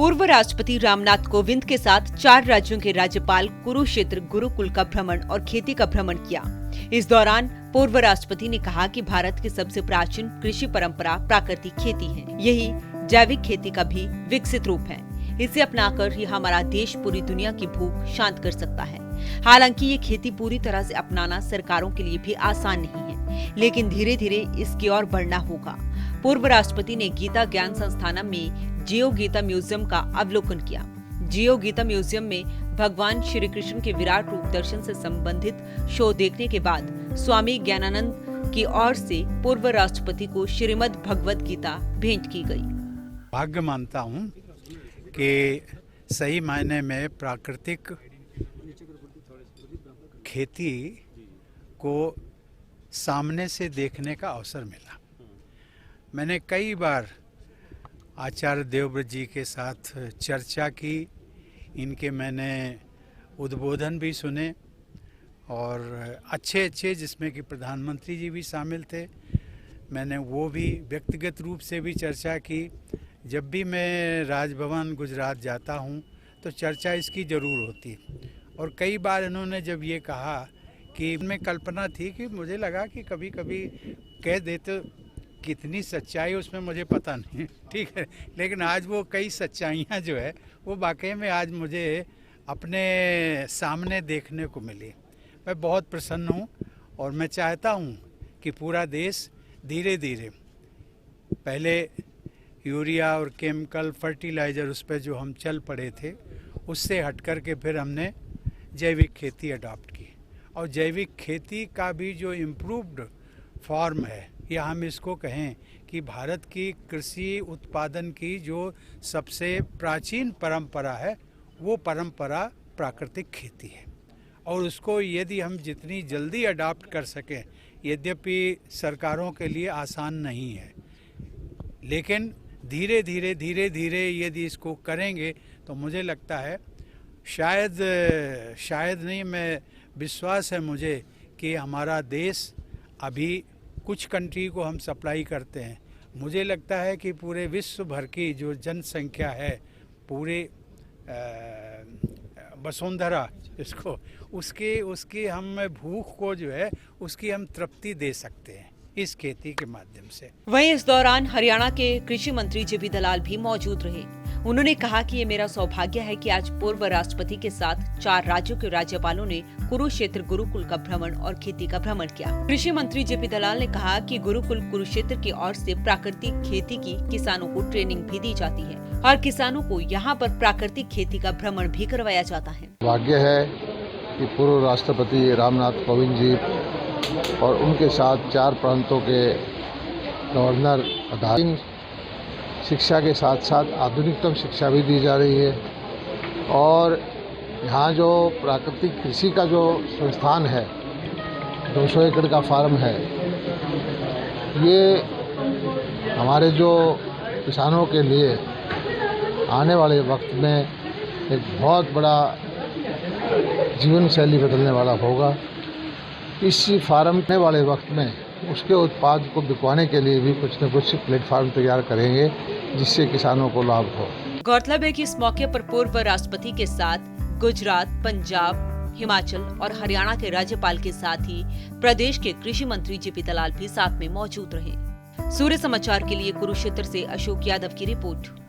पूर्व राष्ट्रपति रामनाथ कोविंद के साथ 4 राज्यों के राज्यपाल कुरुक्षेत्र गुरुकुल का भ्रमण और खेती का भ्रमण किया। इस दौरान पूर्व राष्ट्रपति ने कहा कि भारत की सबसे प्राचीन कृषि परंपरा प्राकृतिक खेती है। यही जैविक खेती का भी विकसित रूप है। इसे अपनाकर ही हमारा देश पूरी दुनिया की भूख शांत कर सकता है। हालांकि ये खेती पूरी तरह से अपनाना सरकारों के लिए भी आसान नहीं है, लेकिन धीरे धीरे इसकी ओर बढ़ना होगा। पूर्व राष्ट्रपति ने गीता ज्ञान संस्थानम में जियो गीता म्यूजियम का अवलोकन किया। जियो गीता म्यूजियम में भगवान श्री कृष्ण के विराट रूप दर्शन से संबंधित शो देखने के बाद स्वामी ज्ञानानंद की ओर से पूर्व राष्ट्रपति को श्रीमद् भगवद गीता भेंट की गई। भाग्य मानता हूँ कि सही मायने में प्राकृतिक खेती को सामने से देखने का अवसर मिला। मैंने कई बार आचार्य देवव्रत जी के साथ चर्चा की, इनके मैंने उद्बोधन भी सुने और अच्छे जिसमें कि प्रधानमंत्री जी भी शामिल थे। मैंने वो भी व्यक्तिगत रूप से भी चर्चा की। जब भी मैं राजभवन गुजरात जाता हूँ तो चर्चा इसकी ज़रूर होती। और कई बार इन्होंने जब ये कहा कि मैं कल्पना थी कि मुझे लगा कि कभी कभी कह देते, कितनी सच्चाई उसमें मुझे पता नहीं, ठीक है, लेकिन आज वो कई सच्चाइयाँ जो है वो वाकई में आज मुझे अपने सामने देखने को मिली। मैं बहुत प्रसन्न हूँ और मैं चाहता हूँ कि पूरा देश धीरे धीरे, पहले यूरिया और केमिकल फर्टिलाइज़र उस पर जो हम चल पड़े थे उससे हट कर के फिर हमने जैविक खेती अडॉप्ट की। और जैविक खेती का भी जो इम्प्रूव्ड फॉर्म है, या हम इसको कहें कि भारत की कृषि उत्पादन की जो सबसे प्राचीन परंपरा है वो परंपरा प्राकृतिक खेती है। और उसको यदि हम जितनी जल्दी अडॉप्ट कर सकें, यद्यपि सरकारों के लिए आसान नहीं है, लेकिन धीरे धीरे यदि इसको करेंगे तो मुझे लगता है शायद नहीं, मैं विश्वास है मुझे कि हमारा देश, अभी कुछ कंट्री को हम सप्लाई करते हैं, मुझे लगता है कि पूरे विश्व भर की जो जनसंख्या है, पूरे वसुंधरा इसको, उसकी हम भूख को जो है उसकी हम तृप्ति दे सकते हैं इस खेती के माध्यम से। वहीं इस दौरान हरियाणा के कृषि मंत्री जेपी दलाल भी मौजूद रहे। उन्होंने कहा कि ये मेरा सौभाग्य है कि आज पूर्व राष्ट्रपति के साथ 4 राज्यों के राज्यपालों ने कुरुक्षेत्र गुरुकुल का भ्रमण और खेती का भ्रमण किया। कृषि मंत्री जेपी दलाल ने कहा कि गुरुकुल कुरुक्षेत्र की ओर से प्राकृतिक खेती की किसानों को ट्रेनिंग भी दी जाती है और किसानों को यहाँ पर प्राकृतिक खेती का भ्रमण भी करवाया जाता है। भाग्य है कि पूर्व राष्ट्रपति रामनाथ कोविंद जी और उनके साथ 4 प्रांतों के गवर्नर आधारित शिक्षा के साथ साथ आधुनिकतम शिक्षा भी दी जा रही है। और यहाँ जो प्राकृतिक कृषि का जो संस्थान है, 200 एकड़ का फार्म है, ये हमारे जो किसानों के लिए आने वाले वक्त में एक बहुत बड़ा जीवन शैली बदलने वाला होगा। इस फार्म के वाले वक्त में उसके उत्पाद को बिकवाने के लिए भी कुछ न कुछ प्लेटफार्म तैयार करेंगे जिससे किसानों को लाभ हो। गौरतलब है कि इस मौके पर पूर्व राष्ट्रपति के साथ गुजरात, पंजाब, हिमाचल और हरियाणा के राज्यपाल के साथ ही प्रदेश के कृषि मंत्री जेपी दलाल भी साथ में मौजूद रहे। सूर्य समाचार के लिए कुरुक्षेत्र से अशोक यादव की रिपोर्ट।